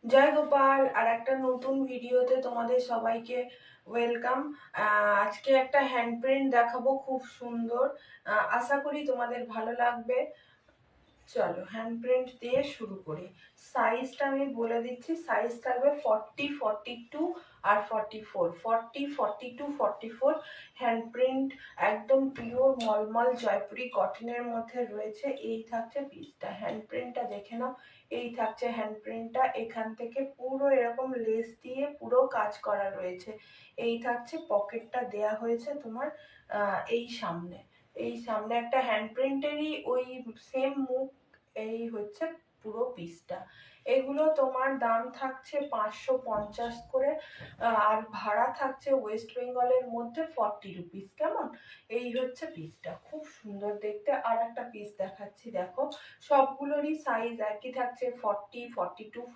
জয় গোপাল। আর একটা নতুন ভিডিওতে তোমাদের সবাইকে ওয়েলকাম। আজকে একটা হ্যান্ড প্রিন্ট দেখাবো, খুব সুন্দর। আশা করি তোমাদের ভালো লাগবে। চলো হ্যান্ড প্রিন্ট দিয়ে শুরু করি। সাইজটা আমি বলে দিচ্ছি, সাইজ থাকবে 40, 42 আর 44। 40, 42, 44 হ্যান্ড প্রিন্ট, একদম পিওর মলমল জয়পুরি কটনের মধ্যে রয়েছে। এই থাকছে পিসটা, হ্যান্ড প্রিন্টটা দেখে নাও। এই থাকছে হ্যান্ড প্রিন্টটা, এখান থেকে পুরো এরকম লেস দিয়ে পুরো কাজ করা রয়েছে। এই থাকছে পকেটটা দেয়া হয়েছে তোমার এই সামনে। এই সামনে একটা হ্যান্ড প্রিন্টেরই ওই সেম মুখ। এই হচ্ছে পুরো পিসটা। এগুলো তোমার দাম থাকছে 550 করে। আর ভাড়া থাকছে ওয়েস্ট বেঙ্গলের মধ্যে 40 রুপিস। কেমন? এই হচ্ছে পিসটা, খুব সুন্দর দেখতে। আর একটা পিস দেখাচ্ছি, দেখো। সবগুলোরই সাইজ একই থাকছে, 40, 42,